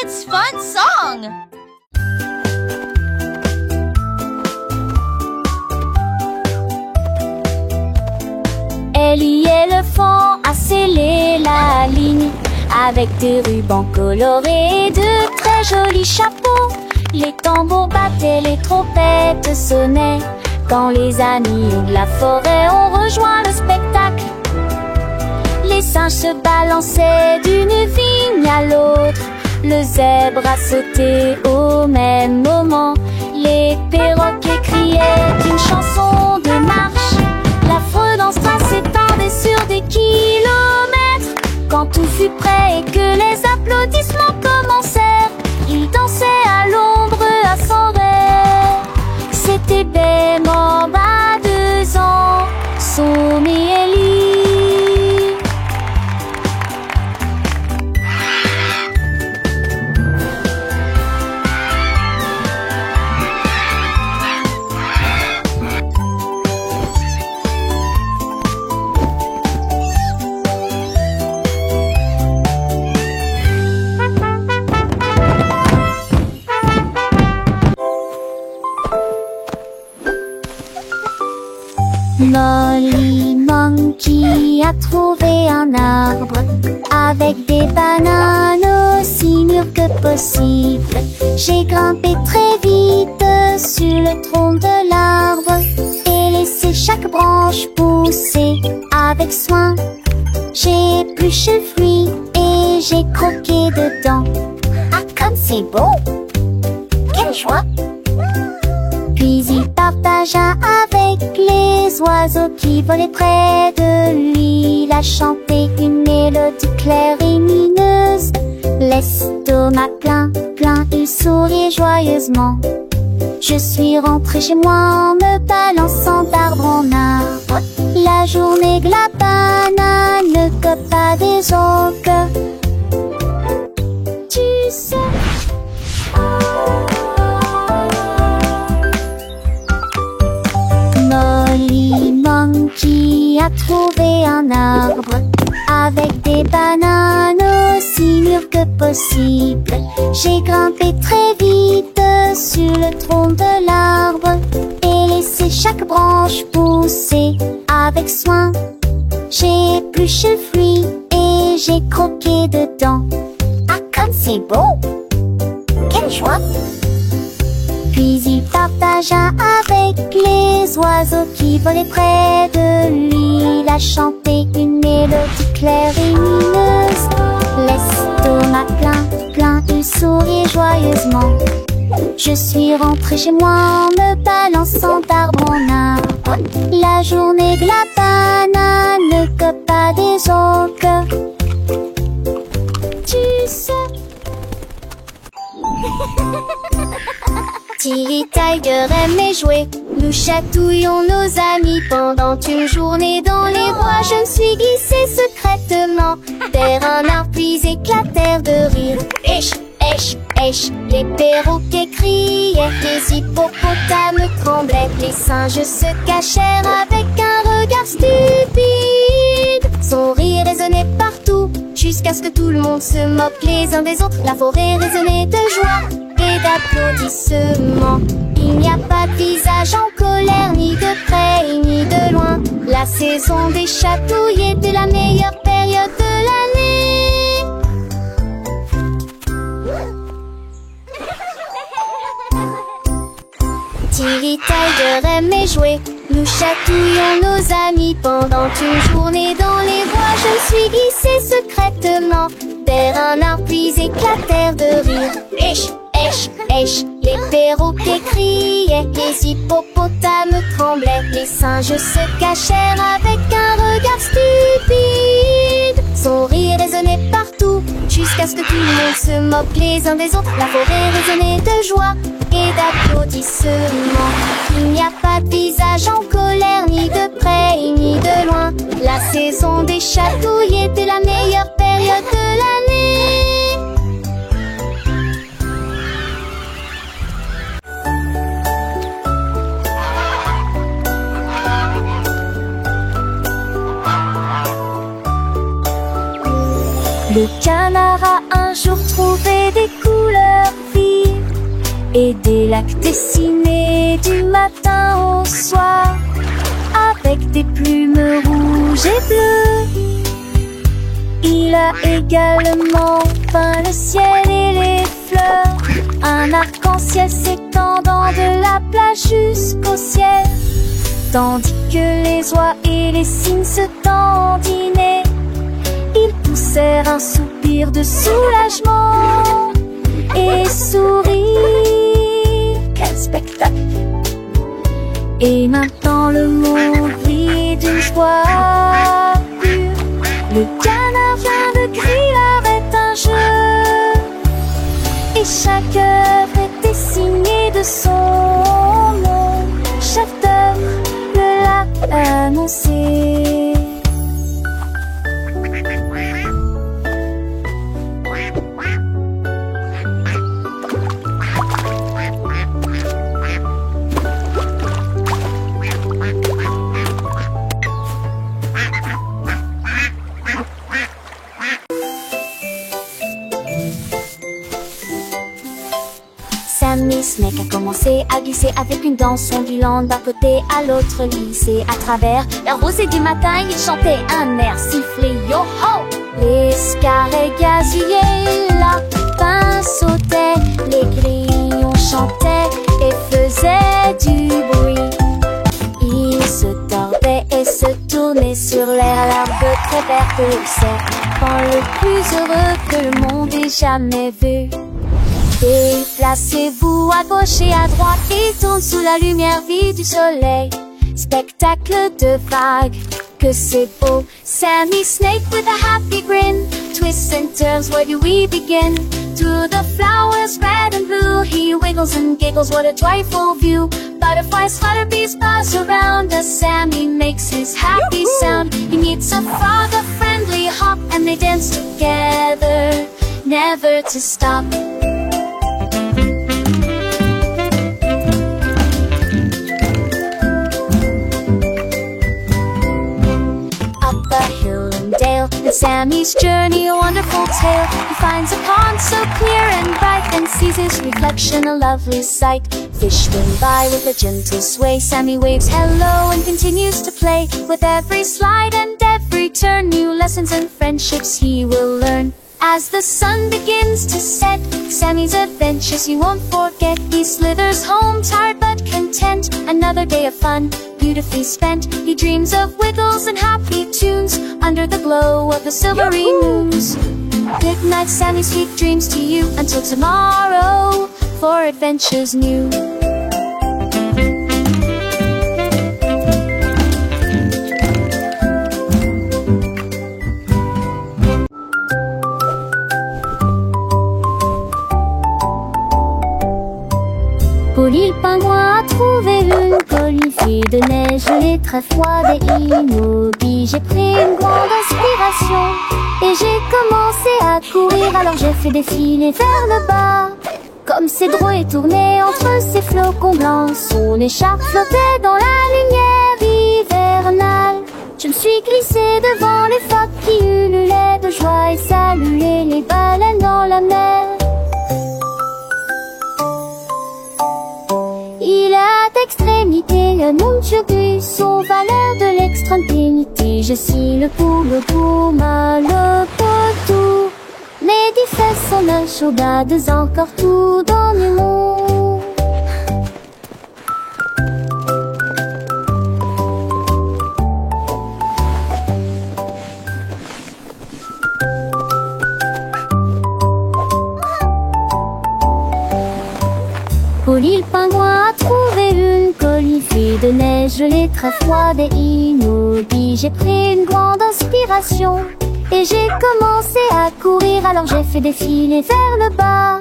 kids' fun song! Ellie éléphant a scellé la ligne avec des rubans colorés et de très jolis chapeaux. Les tambours battaient, les trompettes sonnaient quand les amis de la forêt ont rejoint le spectacle. Les singes se balançaient d'une vigne à l'autre. Le zèbre a sauté au même moment. Les perroquets criaient une chanson de marche. L'affreux dansera s'étendait sur des kilomètres. Quand tout fut prêt et que les applaudissements commencèrent, il dansait à l'ombre à son rêve. C'était Bembe à 2 ans, Somme et Ellie. Molly Monkey a trouvé un arbre avec des bananes aussi mûres que possible. J'ai grimpé très vite sur le tronc de l'arbre et laissé chaque branche pousser avec soin. J'ai épluché le fruit et j'ai croqué dedans. Ah, comme c'est beau! Quelle joie! Puis il partagea avec les oiseaux qui volaient près de lui. Il a chanté une mélodie claire et lumineuse. L'estomac plein, il souriait joyeusement. Je suis rentrée chez moi en me balançant d'arbre en arbre. La journée de la banane ne cope pas des autres. Tu sais. Molly Monkey a trouvé un arbre avec des bananes aussi mûres que possible. J'ai grimpé très vite sur le tronc de l'arbre et laissé chaque branche pousser avec soin. J'ai épluché le fruit et j'ai croqué dedans. Ah, comme c'est beau! Quelle joie! Puis il partagea avec les oiseaux qui volaient près de lui. Il a chanté une mélodie claire et lumineuse. L'estomac plein, il souriait joyeusement. Je suis rentrée chez moi en me balançant d'arbre en arbre. La journée de la banane ne cope pas des autres. Tu sais. Tilly Tiger aimait jouer. Nous chatouillons nos amis pendant une journée dans les bois. Je me suis glissée secrètement vers un arbre puis éclatèrent de rire. Esh, esh, esh, les perroquets criaient, les hippopotames tremblaient, les singes se cachèrent avec un regard stupide. Son rire résonnait partout jusqu'à ce que tout le monde se moque les uns des autres. La forêt résonnait de joie et d'applaudissements. Il n'y a pas de visage en colère, ni de près ni de loin. La saison des chatouilles était la meilleure période de l'année. Tilly Tiger aimait jouer. Nous chatouillons nos amis pendant une journée dans les bois. Je me suis glissée secrètement vers un arbre puis éclatèrent de rire. Esh, esh, esh, les perroquets criaient, les hippopotames tremblaient, les singes se cachèrent avec un regard stupide. Son rire résonnait partout jusqu'à ce que tout le monde se moque les uns des autres. La forêt résonnait de joie et d'applaudissements. Il n'y a pas de visage en colère, ni de près ni de loin. La saison des chatouilles était la meilleure période de l'année. Le canard a un jour trouvé des coups leur vie. Et des lacs dessinés du matin au soir, avec des plumes rouges et bleues. Il a également peint le ciel et les fleurs, un arc-en-ciel s'étendant de la plage jusqu'au ciel. Tandis que les oies et les cygnes se dandinaient, ils poussèrent un soupir de soulagement et sourirent. Quel spectacle! Et maintenant le monde brille d'une joie pure. Le canard vient de crier avec un jeu, et chaque œuvre était signée de son nom. Chef d'œuvre le l'a annoncé. Sammy Snake a commencé à glisser avec une danse ondulante d'un côté à l'autre lycée. À travers la rosée du matin, il chantait un air sifflé yo-ho. Les scarets gazouillaient, la lapin sautait, les grillons chantaient et faisaient du bruit. Ils se tordaient et se tournaient sur l'air, l'herbe très verte le serpent le plus heureux que le monde ait jamais vu. Déplacez-vous à gauche et à droite, il tourne sous la lumière vive du soleil. Spectacle de vagues, que c'est beau. Sammy Snake with a happy grin, twists and turns, where do we begin? Through the flowers red and blue, he wiggles and giggles, what a joyful view. Butterflies flutter, bees buzz around as Sammy makes his happy sound. He meets a frog, a friendly hop, and they dance together, never to stop. And Sammy's journey a wonderful tale. He finds a pond so clear and bright, and sees his reflection a lovely sight. Fish swim by with a gentle sway. Sammy waves hello and continues to play. With every slide and every turn, new lessons and friendships he will learn. As the sun begins to set, Sammy's adventures he won't forget. He slithers home tired but content. Another day of fun, beautifully spent. He dreams of wiggles and happy tunes under the glow of the silvery moons. Good night, Sammy, sweet dreams to you. Until tomorrow, for adventures new. Polly le pingouin a trouvé une colline fille de neige, gelée très froide et immobile. J'ai pris une grande inspiration et j'ai commencé à courir. Alors j'ai fait défiler vers le bas, comme c'est drôle et tourné entre ces flocons blancs. Son écharpe flottait dans la lumière hivernale. Je me suis glissée devant les phoques qui ululaient de joie et saluaient les baleines dans la mer. Il a d'extrémité, un nom de son valeur de l'extrême-pénité. Je suis le pou, le gourmand, le potou. Mes 10 fesses sont un chaudades, encore tout dans le monde. Polly le pingouin a trouvé une colline fille de neige, gelée très froide et immobile. J'ai pris une grande inspiration et j'ai commencé à courir. Alors j'ai fait défiler vers le bas,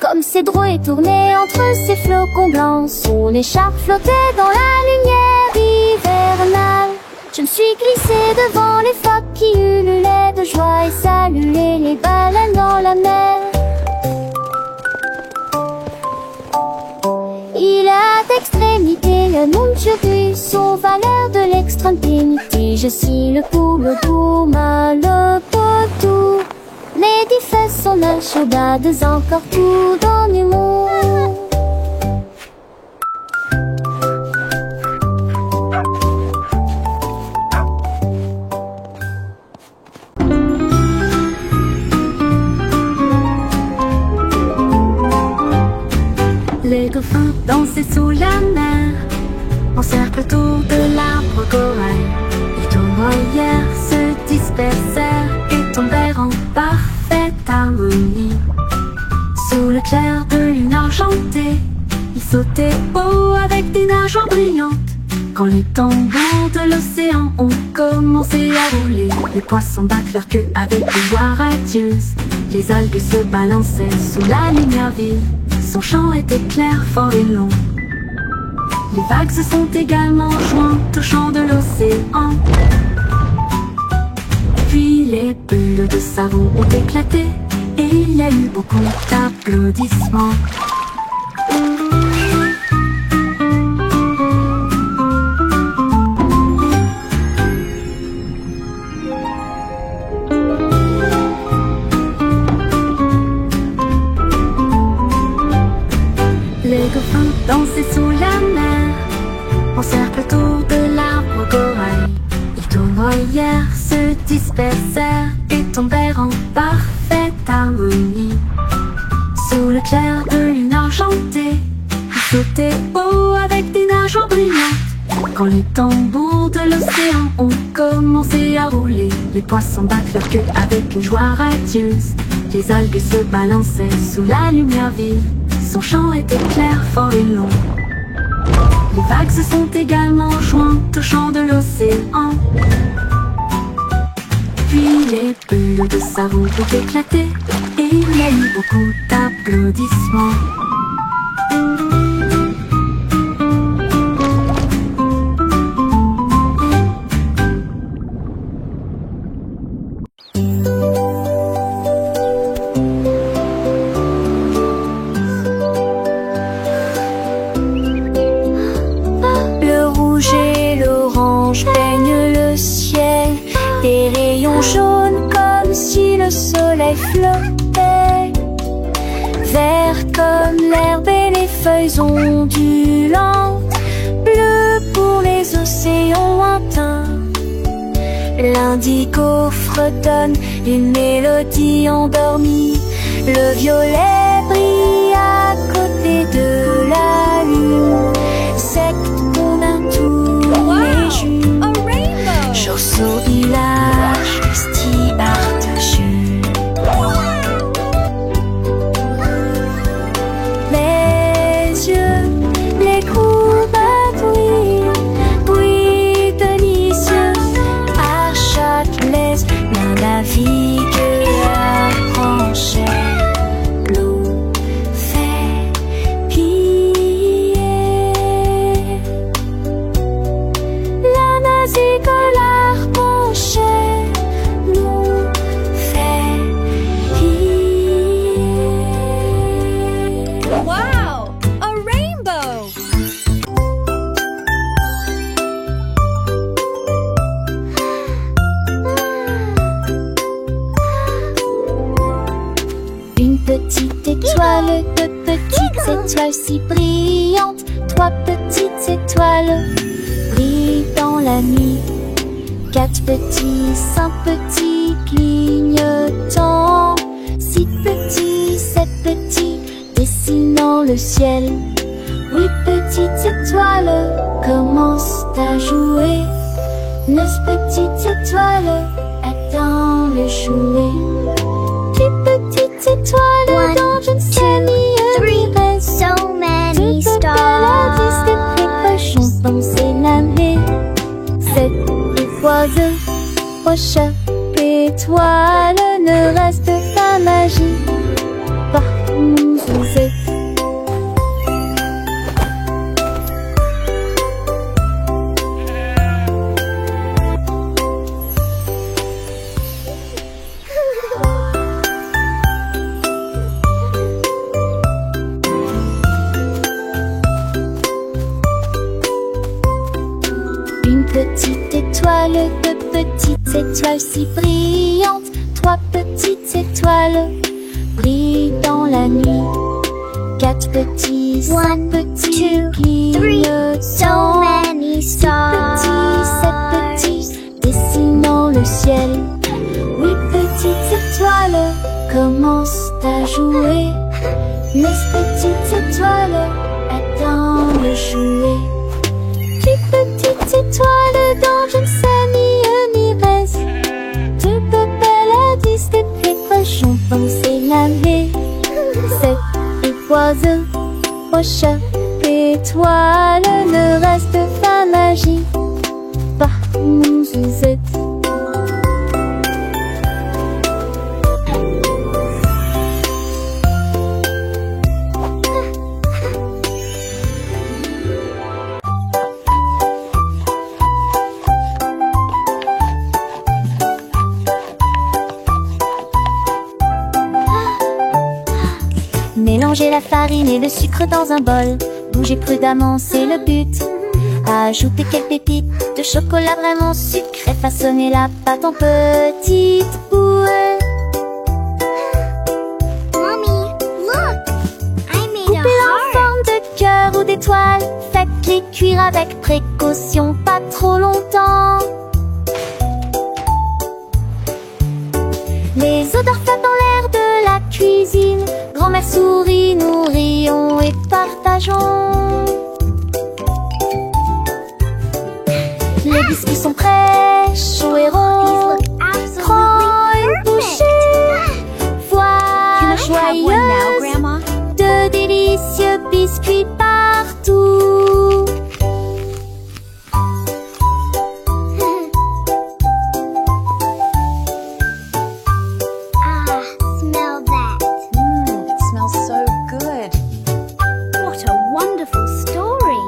comme c'est drôle et tourné entre ces flocons blancs. Son écharpe flottait dans la lumière hivernale. Je me suis glissée devant les phoques qui ululaient de joie et saluaient les baleines dans la mer. Il a d'extrémité, un nom de son valeur de l'extrême-pénité. Je suis le pou, le gourmand, le potou. Mes 10 fesses sont Chaudades encore tout dans le monde. Les dauphins dansaient sous la mer, en cercle autour de l'arbre corail. Les tournoyères se dispersèrent et tombèrent en parfaite harmonie. Sous le clair de lune argentée, ils sautaient haut avec des nageoires brillantes. Quand les tambours de l'océan ont commencé à rouler, les poissons battent leur queue avec une voix radieuse. Les algues se balançaient sous la lumière vive. Son chant était clair, fort et long. Les vagues se sont également jointes au chant de l'océan. Puis les bulles de savon ont éclaté et il y a eu beaucoup d'applaudissements. Les dauphins dansaient sous la mer, en cercle autour de l'arbre corail. Les tournoyères se dispersèrent et tombèrent en parfaite harmonie. Sous le clair de lune argentée, ils sautaient haut avec des nageoires brillantes. Quand les tambours de l'océan ont commencé à rouler, les poissons battent leur queue avec une joie radieuse. Les algues se balançaient sous la lumière vive. Son chant était clair, fort et long. Les vagues se sont également jointes au chant de l'océan. Puis les bulles de savon ont éclaté et il y a eu beaucoup d'applaudissements. Jaune comme si le soleil flottait, vert comme l'herbe et les feuilles ondulantes, bleu pour les océans lointains. L'indigo fredonne une mélodie endormie, le violet brille à côté de la lune. Secte qu'on a tous les jours, chausseau village, sti artachu. Mes yeux, les courbes bruit délicieux. À Châtelet, l'un navigue à Franchet. L'eau fait piller. La navigue de petites étoiles si brillantes, trois petites étoiles brillent dans la nuit. Quatre petits, cinq petits clignotants, six petits, sept petits dessinant le ciel. Huit petites étoiles commencent à jouer. 9 petites étoiles attendent les jouets. 10 petites étoiles dans une ciel Three, so many stars. Des cochons dans ses lamelles. 7 oiseaux, prochain étoile, ne reste pas magie. Partout vous êtes. Petite étoile, deux petites étoiles si brillantes, trois petites étoiles brillent 4 petits, 1, 2, 3, so many stars. 7 petits, dessinant le ciel. 8 petites étoiles commencent à jouer. 9 petites étoiles attendent le jouet. 10 petites étoiles dans une famille reste. De Babel à 10 des cochons pensent laver. 7 oiseaux, aux chats, étoiles, le reste pas magie. Par mon Suzette. Mélangez la farine et le sucre dans un bol. Bougez prudemment, c'est le but. Ajoutez quelques pépites de chocolat vraiment sucré. Façonnez la pâte en petites boules. Mommy, look! I made Coupez-la a en heart. forme de cœur ou d'étoile. Faites-les cuire avec précaution, pas trop longtemps. Les odeurs flottent dans l'air de la cuisine. Grand-mère sourit, nous rions et partageons. Les biscuits sont prêts, chauds et These ronds. look absolutely Prends une perfect. bouchée. Voilà joyeuse Grandma? de délicieux biscuits partout. Smell that. It smells so good. What a wonderful story.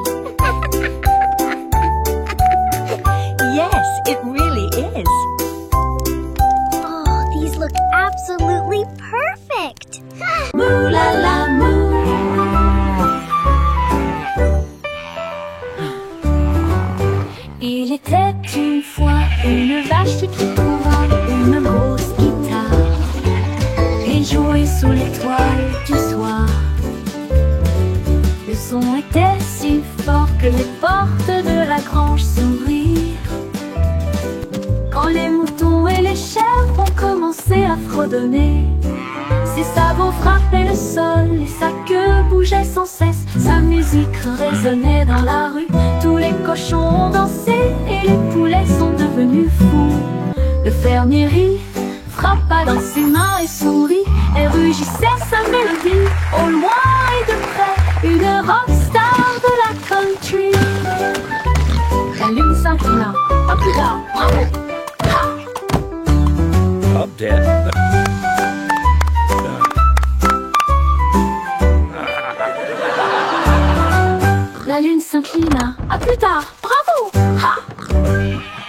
Yes, it really is. Oh, these look absolutely perfect. Mou la la mou. Il était une fois une vache qui trouva une grosse guitare et jouait sous l'étoile du soir. Le son était si fort que les portes de la grange s'ouvrirent. Quand les moutons et les chèvres ont commencé à fredonner, ses sabots frappaient le sol et sa queue bougeait sans cesse. Sa musique résonnait dans la rue, tous les cochons ont dansé et les poulets sont devenus fous. Le fermier rit, frappa dans ses mains et sourit et rugissait sa mélodie. Au loin et de près, une rockstar de la country. La lune s'inclina, pas plus tard, bravo! Up, Dad. La lune s'inclina, à plus tard, bravo! Ha!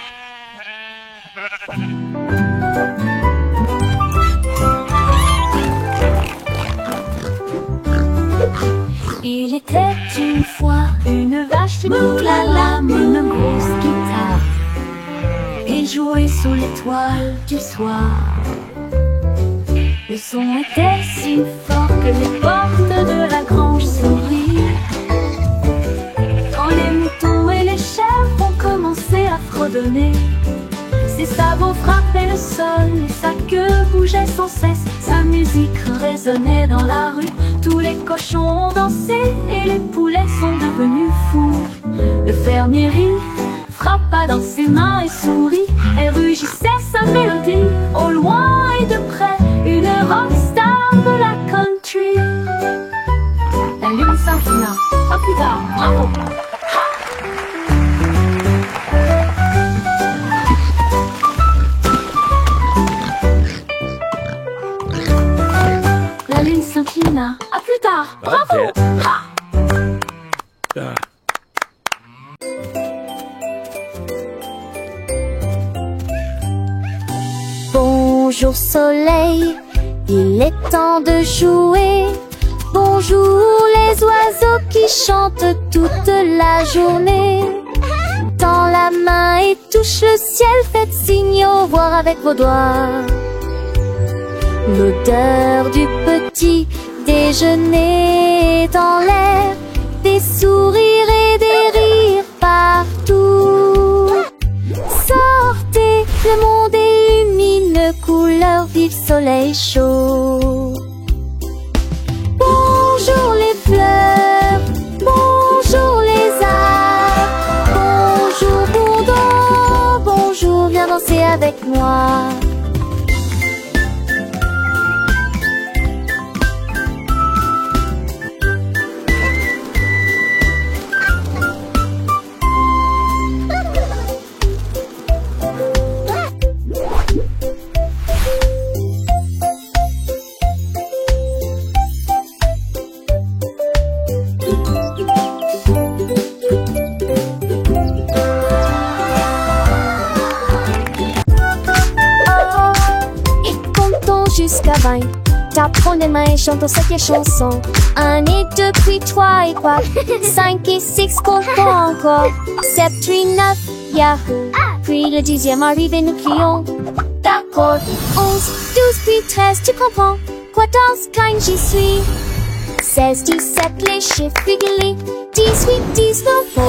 Il était une fois une vache qui la une grosse guitare et jouait sous l'étoile du soir. Le son était si fort que les portes de la grange s'ouvrirent. Quand les moutons et les chèvres ont commencé à fredonner, ses sabots frappaient le sol et sa queue bougeait sans cesse. Sa musique résonnait dans la rue, tous les cochons ont dansé et les poulets sont devenus fous. Le fermier rit, frappa dans ses mains et sourit et rugissait sa mélodie. Au loin et de près, une rockstar de la country. La lune s'inclina, pas plus tard, bravo! La lune s'inclina, à plus tard, bravo! Ha! Bonjour soleil, il est temps de jouer. Bonjour les oiseaux qui chantent toute la journée. Tends la main et touche le ciel, faites signe au revoir avec vos doigts. L'odeur du petit déjeuner dans l'air, des sourires et des rires partout. Sortez, le monde est lumineux, couleur vive, soleil chaud. Bonjour les fleurs, bonjour les arbres, bonjour bourdon, bonjour, viens danser avec moi. Jusqu'à 20, t'apprends des mains et chantons cette chanson. 1 et 2, puis 3 et 4, 5 et 6, comptons encore. 7, 8, 9, Yahoo! Puis le 10e arrive et nous crions. D'accord. 11, 12, puis 13, tu comprends. 14, 15, j'y suis. 16, 17, les chiffres réguliers. 18, 19, oh.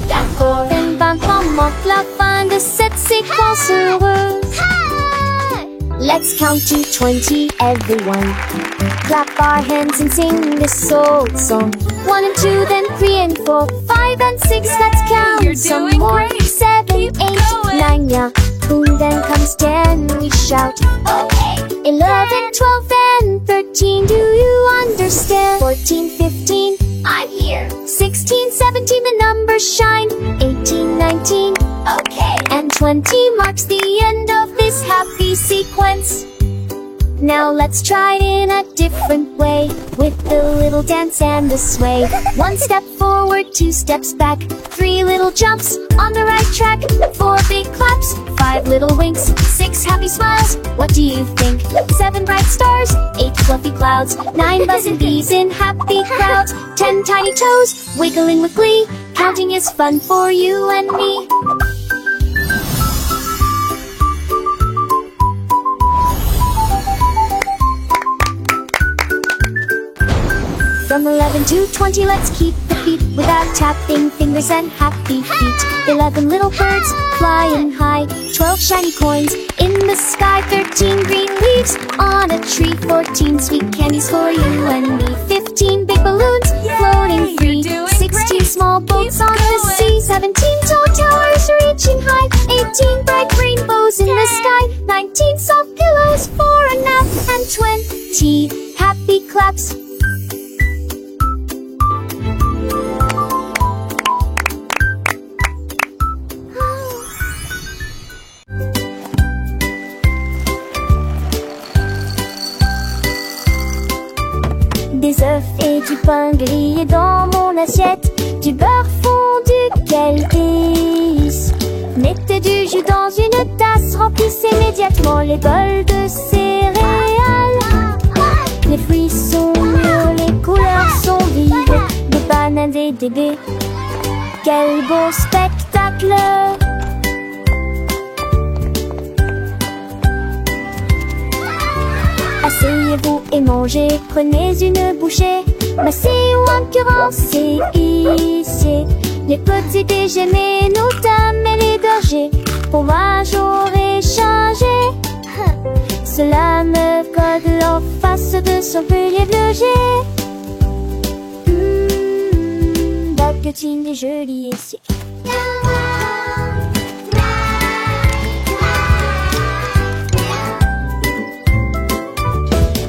D'accord. 23, manque la fin de cette séquence heureuse. Let's count to 20, everyone. Clap our hands and sing this old song. 1 and 2, then 3 and 4, 5 and 6, let's count. You're some doing more. great. 7, Keep 8, going. 9, yeah. Boom, then comes 10, we shout. Okay. 11, 12, and 13, do you understand? 14, 15, I'm here. 16, 17, the numbers shine. 18, 19, Okay. and 20 marks the end of this happy sequence. Now let's try it in a different way, with the little dance and the sway. 1 step forward, 2 steps back, 3 little jumps on the right track, 4 big claps, 5 little winks, 6 happy smiles, what do you think? 7 bright stars, 8 fluffy clouds, 9 buzzing bees in happy crowds, 10 tiny toes, wiggling with glee, counting is fun for you and me. From 11 to 20, let's keep the beat without tapping fingers and happy feet. 11 little birds flying high, 12 shiny coins in the sky, 13 green leaves on a tree, 14 sweet candies for you and me, 15 big balloons floating free, you're doing 16 great. small boats Keep on the going. sea, 17 tall towers reaching high, 18 bright rainbows in the sky, 19 soft pillows for a nap, and 20 happy claps. Des œufs et du pain grillé dans mon assiette, du beurre fondu, quel délice. Mettez du jus dans une tasse, remplissez immédiatement les bols de céréales. Les fruits sont mûrs, les couleurs sont vives, des bananes et des baies. Quel beau spectacle! Asseyez-vous et mangez, prenez une bouchée. Massez ou incurancez, ici. Les petits déjeuners, nos dames et les bergers. Fromage au réchangé. Cela me colle en face de son pellier bleuger. Baguettine et jolie ici.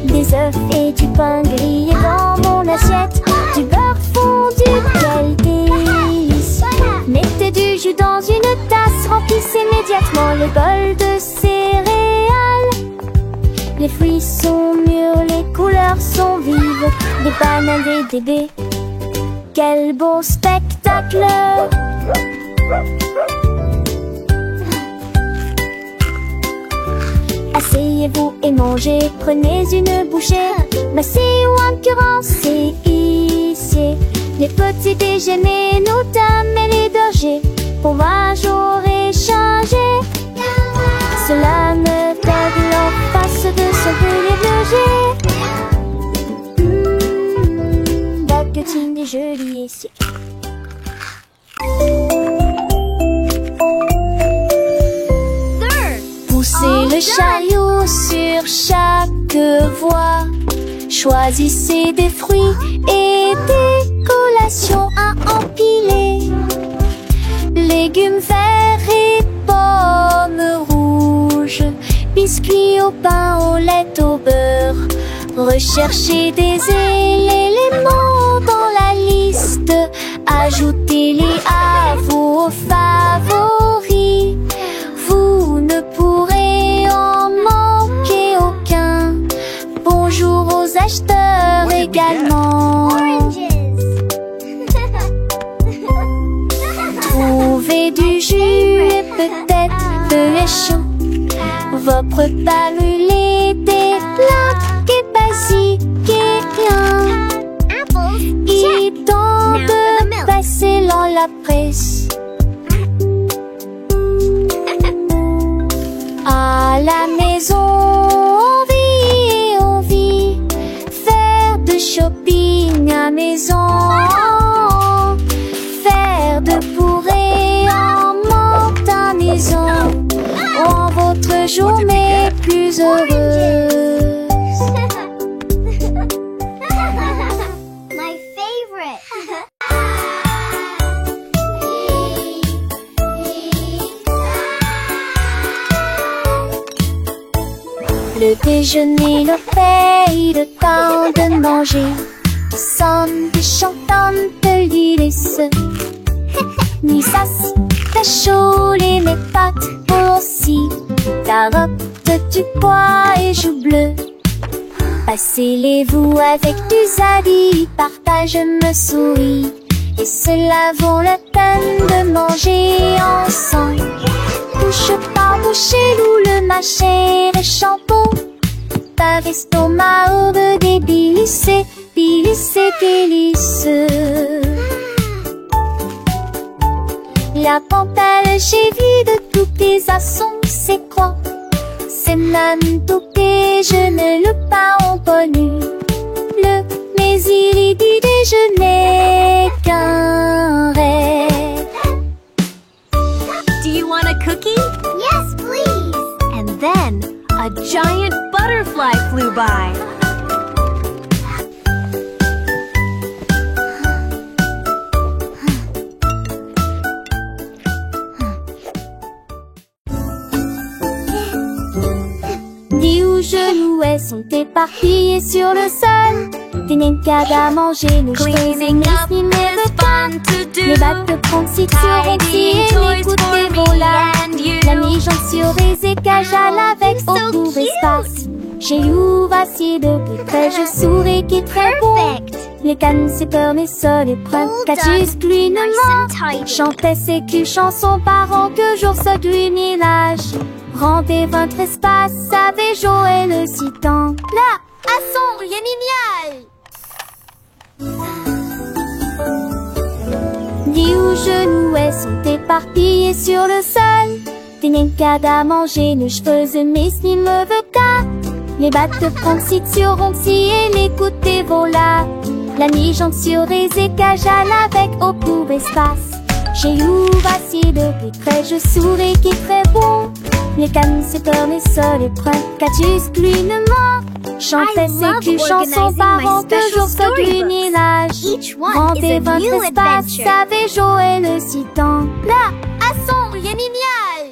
Des œufs et du pain grillé dans mon assiette, du beurre fondu, quel délice. Mettez du jus dans une tasse, remplissez immédiatement les bols de céréales. Les fruits sont mûrs, les couleurs sont vives, des bananes et des baies. Quel beau spectacle! Asseyez-vous et mangez, prenez une bouchée. Massez ou incurancez, ici. Les petits déjeuners, nos dames et les bergers. Fromage au réchangé. Cela me colle en face de son pellier bleuger. chariot sur chaque voie. Choisissez des fruits et des collations à empiler. Légumes verts et pommes rouges, biscuits au pain, au lait, au beurre. Recherchez des éléments dans la liste, ajoutez-les à vos favoris. Vous ne pourrez en manquer aucun. Bonjour aux acheteurs également. Trouvez du jus et peut-être de chaud. Vos repas brûlés, des plats et basiques et rien. Il est temps de passer dans la presse. À la maison, on vit, faire de shopping à maison, faire de bourrées en menthe à maison, rend votre journée plus heureuse. My favorite. Le déjeuner, le paye, le temps de manger. Sonne chantante délice. Ni sas, ta choulée, mes pâtes aussi. Carottes, du pois et joues bleues. Passez-les-vous avec du zadi, partage me souris. Et cela vaut la peine de manger ensemble. Bouche par bouche, le marché et champon. Pavisto maube débilissé, bilissé, délice. La pantale, j'ai vu de tous tes assons, c'est quoi? C'est même tout déjeuner, le pain en connu. Mais il est du déjeuner qu'un rêve. Do you want a cookie? Yes, please. And then a giant butterfly flew by. Dis où je louais sont éparpillés sur le sol. Des nincades à manger, nous Cleaning up is fun to do. Les battes de confiture Tidying aussi, toys écoute for les me volats. and you. La mi-jambe sur les écages à l'avec So au court cute. espace. J'ai eu assis de plus près, je souris qui est très bon. Perfect. Les cannes, c'est peur, mes sols et preuves. All Catus, done. lui, ne Nice ment. and tidy. Chantait ses culs chansons par an que jour se glunilage. Rendez votre espace, savait Joël citant. Là, à son rien Dis où je louais sont éparpillés sur le sol. Des nincades à manger, nos cheveux mes me veut. Les battes de confiture aussi et les côtés volats. La mi-jambe sur les écages à l'avec au court espace. J'ai eu assis de plus près, je souris qui est très bon. Les cannes, c'est peur, mes sols et preuves. Catus, lui, ne ment. Chantait I ses love culs chansons organizing par my an que special jour se storybooks. glunilage. Each one is Rendez a votre new espace, adventure. savait Joël citant. Là, à son rien génial.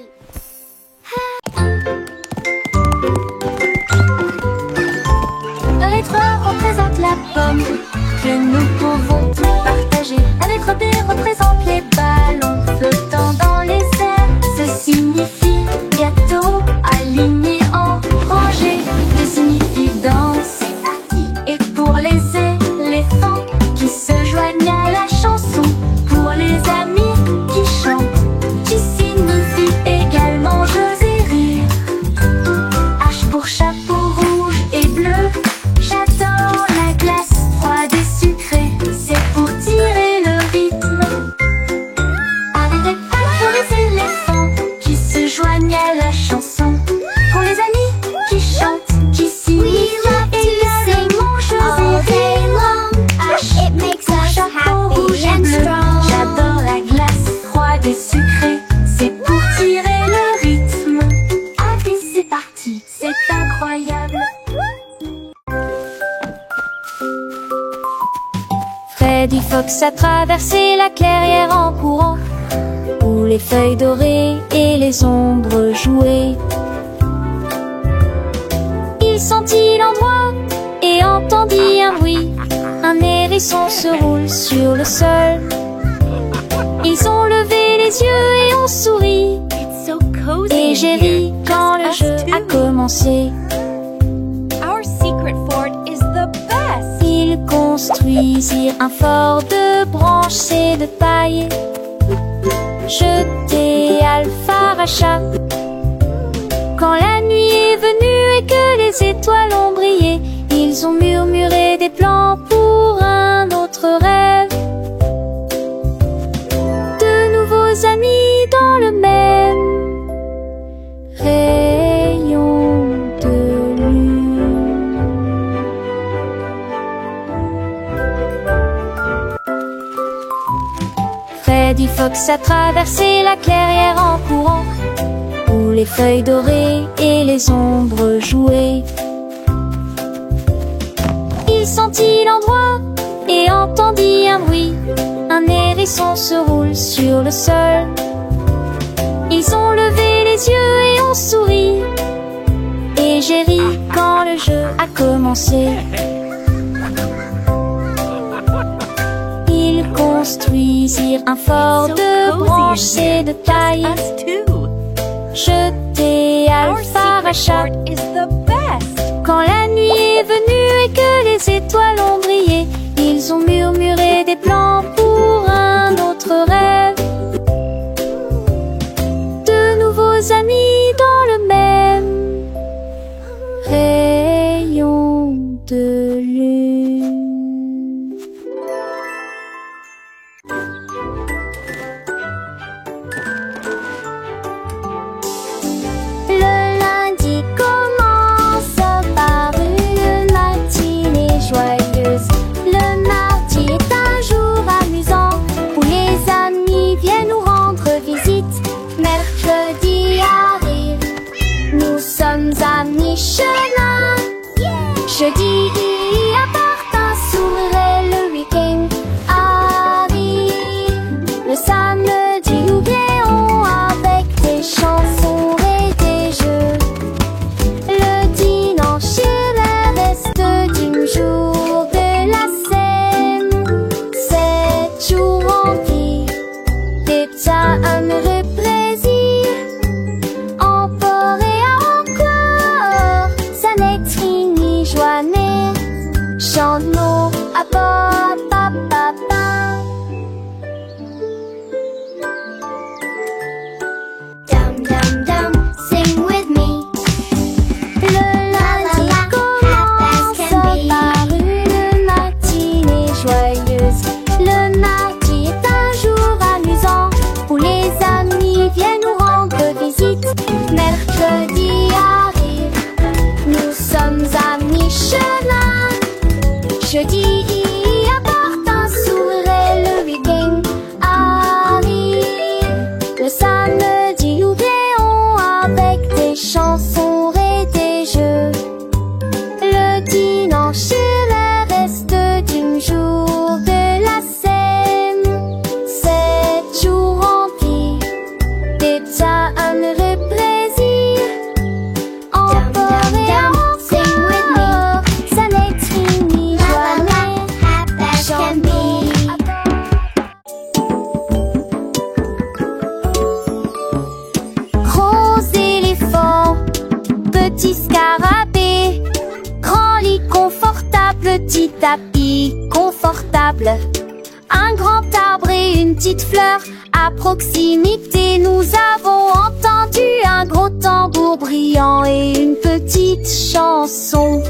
Un lettre représente la pomme que nous pouvons tous partager. Un lettre B représente les ballons flottant dans les airs. Ce signifie gâteau aligné en rangée. D signifie danse. Et pour les éléphants qui se joignent à la chanson, pour les amis qui chantent Freddy Fox a traversé la clairière en courant, où les feuilles dorées et les ombres jouaient. Il sentit l'endroit et entendit un bruit. Un hérisson se roule sur le sol. Ils ont levé les yeux et ont souri. It's so cozy Et in j'ai here. ri quand le Just jeu us a two. commencé. Our secret fort is the best. Ils construisirent un fort de branches et de paille. Jeté Alpharacha. Quand la nuit est venue et que les étoiles ont brillé, ils ont murmuré des plans pour un autre rêve. De nouveaux amis dans le même rayon de lune. Freddy Fox a traversé la clairière en courant, où les feuilles dorées et les ombres jouaient. Il sentit l'endroit et entendit un bruit. Un hérisson se roule sur le sol. Ils ont levé les yeux et ont souri. Et j'ai ri quand le jeu a commencé. Ils construisirent un fort So de cozy in branches here. et de paille. Us too. Jeté Our secret Alpharacha. fort is the best. Quand la nuit est venue et que les étoiles ont brillé, ils ont murmuré des plans pour un autre rêve. De nouveaux amis dans le même rayon de lune. Le lundi commence par une matinée joyeuse. Le mardi est un jour amusant où les amis viennent nous rendre visite. Mercredi arrive, nous sommes à mi-chemin. Jeudi apporte un sourire et le week-end arrive. Le samedi oublions avec des chansons et des jeux. Le dimanche est le reste du jour de la semaine. 7 jours remplis d'état heureux plaisir. Encore et encore, ça n'est ni joie mais chante-nous à papa papa. Dum dum dum, sing with me. Le lundi commence par une matinée joyeuse. Le mardi est un jour amusant où les amis viennent nous rendre visite. Mercredi arrive, nous sommes à mi-chemin. Jeudi apporte un sourire et le week-end arrive. Le samedi oublions avec des chansons et des jeux. Le dimanche est le reste du jour de la semaine. 7 jours remplis d'état heureux plaisir. Encore et encore, ça n'est ni joie mais chante-nous à gros éléphant, petit scarabée, grand lit confortable, petit tapis confortable, un grand arbre et une petite fleur. À proximité, nous avons entendu un gros tambour brillant et une petite chanson.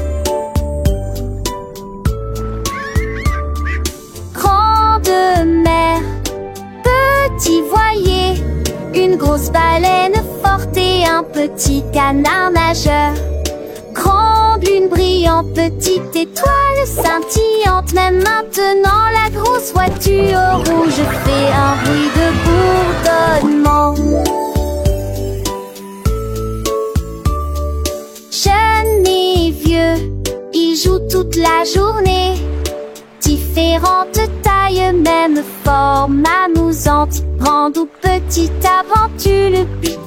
Grande mer, petit voilier, une grosse baleine forte et un petit canard nageur. Grande lune brillante, petite étoile scintillante. Même maintenant la grosse voiture rouge fait un bruit de bourdonnement. Jeune toute la journée. Différentes tailles, même forme amusante. Grande ou petite aventure, le but